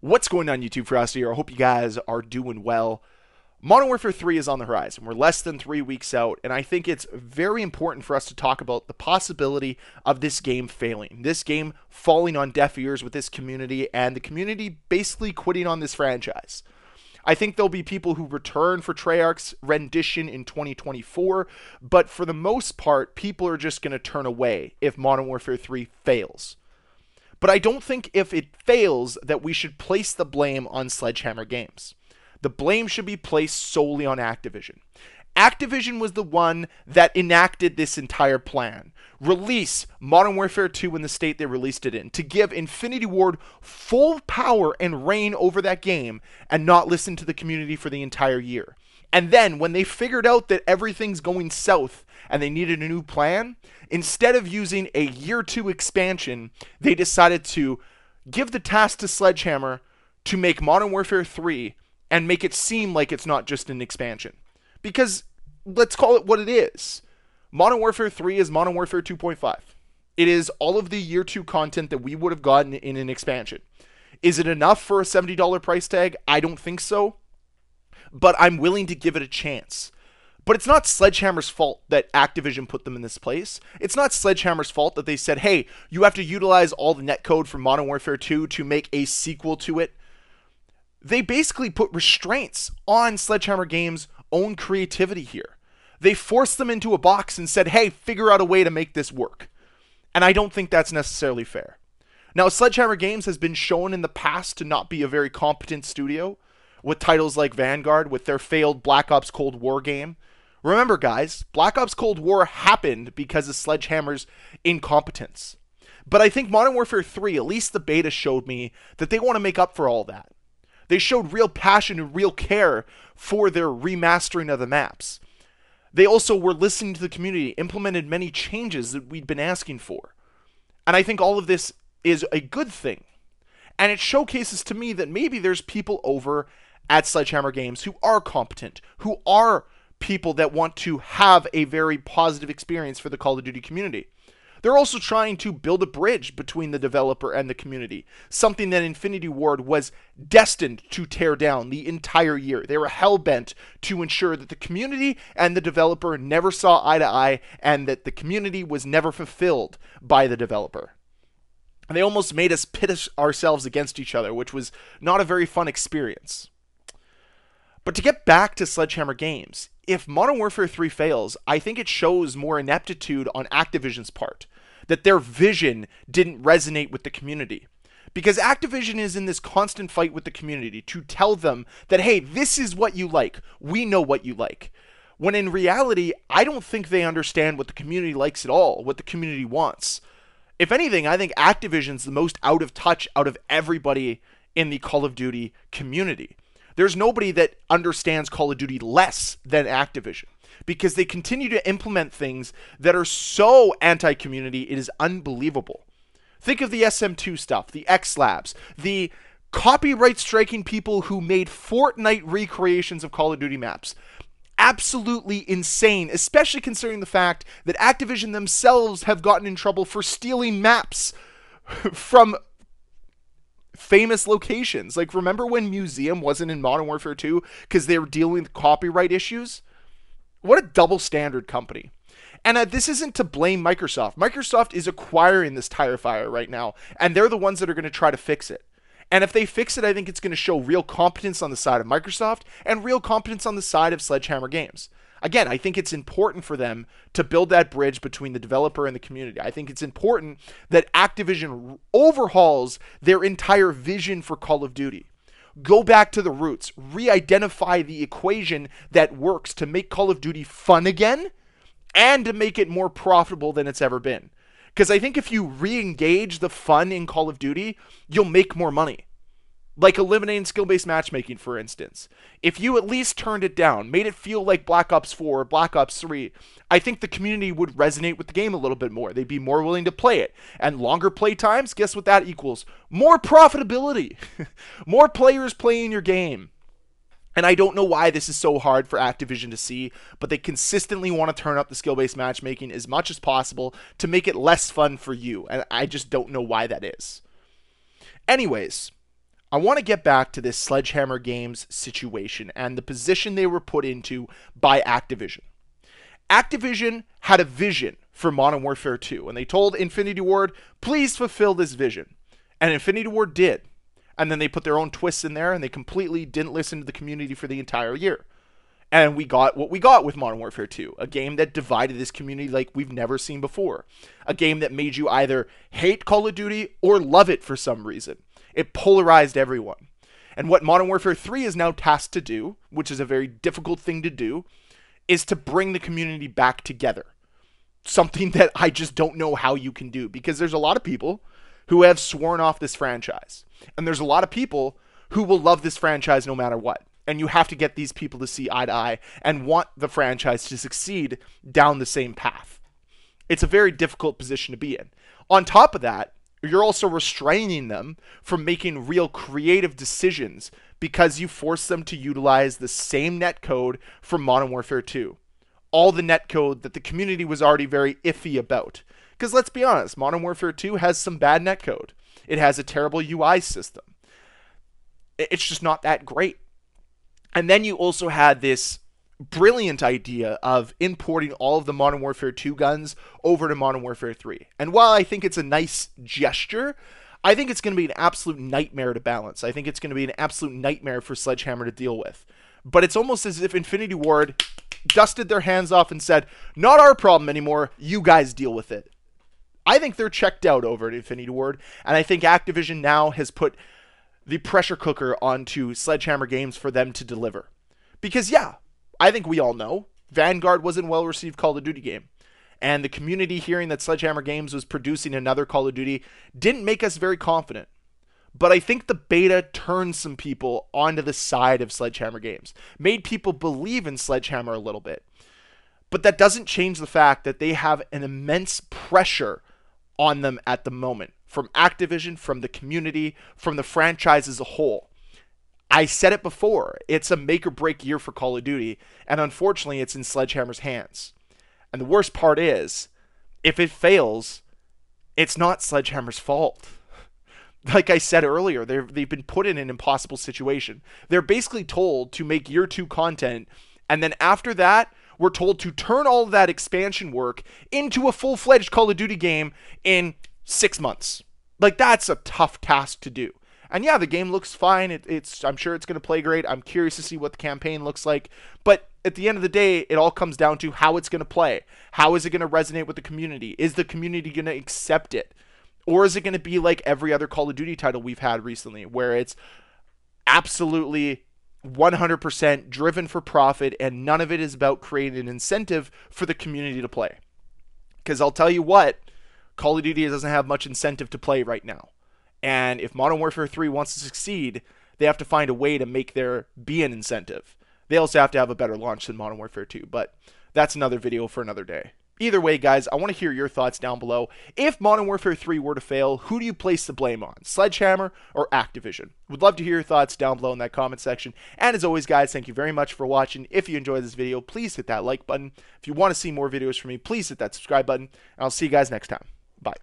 What's going on, YouTube? Ferocity here. I hope you guys are doing well. Modern Warfare 3 is on the horizon. We're less than 3 weeks out, and I think it's very important for us to talk about the possibility of this game failing. This game falling on deaf ears with this community, and the community basically quitting on this franchise. I think there'll be people who return for Treyarch's rendition in 2024, but for the most part, people are just going to turn away if Modern Warfare 3 fails. But I don't think if it fails that we should place the blame on Sledgehammer Games. The blame should be placed solely on Activision. Activision was the one that enacted this entire plan. Release Modern Warfare 2 in the state they released it in, to give Infinity Ward full power and reign over that game and not listen to the community for the entire year. And then when they figured out that everything's going south and they needed a new plan, instead of using a year 2 expansion, they decided to give the task to Sledgehammer to make Modern Warfare 3 and make it seem like it's not just an expansion. Because let's call it what it is. Modern Warfare 3 is Modern Warfare 2.5. It is all of the year 2 content that we would have gotten in an expansion. Is it enough for a $70 price tag? I don't think so. But I'm willing to give it a chance. But it's not Sledgehammer's fault that Activision put them in this place. It's not Sledgehammer's fault that they said, hey, you have to utilize all the netcode from Modern Warfare 2 to make a sequel to it. They basically put restraints on Sledgehammer Games' own creativity here. They forced them into a box and said, hey, figure out a way to make this work. And I don't think that's necessarily fair. Now, Sledgehammer Games has been shown in the past to not be a very competent studio, with titles like Vanguard, with their failed Black Ops Cold War game. Remember, guys, Black Ops Cold War happened because of Sledgehammer's incompetence. But I think Modern Warfare 3, at least the beta, showed me that they want to make up for all that. They showed real passion and real care for their remastering of the maps. They also were listening to the community, implemented many changes that we'd been asking for. And I think all of this is a good thing. And it showcases to me that maybe there's people over at Sledgehammer Games who are competent, who are people that want to have a very positive experience for the Call of Duty community. They're also trying to build a bridge between the developer and the community, something that Infinity Ward was destined to tear down the entire year. They were hell-bent to ensure that the community and the developer never saw eye to eye, and that the community was never fulfilled by the developer. And they almost made us pit ourselves against each other, which was not a very fun experience. But to get back to Sledgehammer Games, if Modern Warfare 3 fails, I think it shows more ineptitude on Activision's part, that their vision didn't resonate with the community. Because Activision is in this constant fight with the community to tell them that, hey, this is what you like. We know what you like. When in reality, I don't think they understand what the community likes at all, what the community wants. If anything, I think Activision's the most out of touch out of everybody in the Call of Duty community. There's nobody that understands Call of Duty less than Activision, because they continue to implement things that are so anti-community, it is unbelievable. Think of the SM2 stuff, the X-Labs, the copyright striking people who made Fortnite recreations of Call of Duty maps. Absolutely insane, especially considering the fact that Activision themselves have gotten in trouble for stealing maps from famous locations. Like, remember when Museum wasn't in Modern Warfare 2 because they were dealing with copyright issues? What a double standard company. And this isn't to blame Microsoft. Microsoft is acquiring this tire fire right now, and they're the ones that are going to try to fix it. And if they fix it, I think it's going to show real competence on the side of Microsoft and real competence on the side of Sledgehammer Games. Again, I think it's important for them to build that bridge between the developer and the community. I think it's important that Activision overhauls their entire vision for Call of Duty. Go back to the roots, re-identify the equation that works to make Call of Duty fun again and to make it more profitable than it's ever been. Because I think if you re-engage the fun in Call of Duty, you'll make more money. Like eliminating skill-based matchmaking, for instance. If you at least turned it down, made it feel like Black Ops 4 or Black Ops 3, I think the community would resonate with the game a little bit more. They'd be more willing to play it. And longer play times, guess what that equals? More profitability. More players playing your game. And I don't know why this is so hard for Activision to see, but they consistently want to turn up the skill-based matchmaking as much as possible to make it less fun for you. And I just don't know why that is. Anyways, I want to get back to this Sledgehammer Games situation and the position they were put into by Activision. Activision had a vision for Modern Warfare 2, and they told Infinity Ward, please fulfill this vision. And Infinity Ward did. And then they put their own twists in there, and they completely didn't listen to the community for the entire year. And we got what we got with Modern Warfare 2, a game that divided this community like we've never seen before. A game that made you either hate Call of Duty or love it for some reason. It polarized everyone. And what Modern Warfare 3 is now tasked to do, which is a very difficult thing to do, is to bring the community back together. Something that I just don't know how you can do, because there's a lot of people who have sworn off this franchise. And there's a lot of people who will love this franchise no matter what. And you have to get these people to see eye to eye and want the franchise to succeed down the same path. It's a very difficult position to be in. On top of that, you're also restraining them from making real creative decisions because you force them to utilize the same netcode from Modern Warfare 2. All the netcode that the community was already very iffy about. Because let's be honest, Modern Warfare 2 has some bad netcode. It has a terrible UI system. It's just not that great. And then you also had this brilliant idea of importing all of the Modern Warfare 2 guns over to Modern Warfare 3. And while I think it's a nice gesture, I think it's going to be an absolute nightmare to balance. I think it's going to be an absolute nightmare for Sledgehammer to deal with. But it's almost as if Infinity Ward dusted their hands off and said, not our problem anymore, you guys deal with it. I think they're checked out over at Infinity Ward, and I think Activision now has put the pressure cooker onto Sledgehammer Games for them to deliver. Because yeah, I think we all know Vanguard wasn't a well-received Call of Duty game. And the community hearing that Sledgehammer Games was producing another Call of Duty didn't make us very confident. But I think the beta turned some people onto the side of Sledgehammer Games. Made people believe in Sledgehammer a little bit. But that doesn't change the fact that they have an immense pressure on them at the moment. From Activision, from the community, from the franchise as a whole. I said it before, it's a make or break year for Call of Duty, and unfortunately it's in Sledgehammer's hands. And the worst part is, if it fails, it's not Sledgehammer's fault. Like I said earlier, they've been put in an impossible situation. They're basically told to make year 2 content, and then after that, we're told to turn all of that expansion work into a full-fledged Call of Duty game in 6 months. Like, that's a tough task to do. And yeah, the game looks fine. I'm sure it's going to play great. I'm curious to see what the campaign looks like. But at the end of the day, it all comes down to how it's going to play. How is it going to resonate with the community? Is the community going to accept it? Or is it going to be like every other Call of Duty title we've had recently, where it's absolutely 100% driven for profit and none of it is about creating an incentive for the community to play? Because I'll tell you what, Call of Duty doesn't have much incentive to play right now. And if Modern Warfare 3 wants to succeed, they have to find a way to make there be an incentive. They also have to have a better launch than Modern Warfare 2, but that's another video for another day. Either way, guys, I want to hear your thoughts down below. If Modern Warfare 3 were to fail, who do you place the blame on? Sledgehammer or Activision? Would love to hear your thoughts down below in that comment section. And as always, guys, thank you very much for watching. If you enjoyed this video, please hit that like button. If you want to see more videos from me, please hit that subscribe button. And I'll see you guys next time. Bye.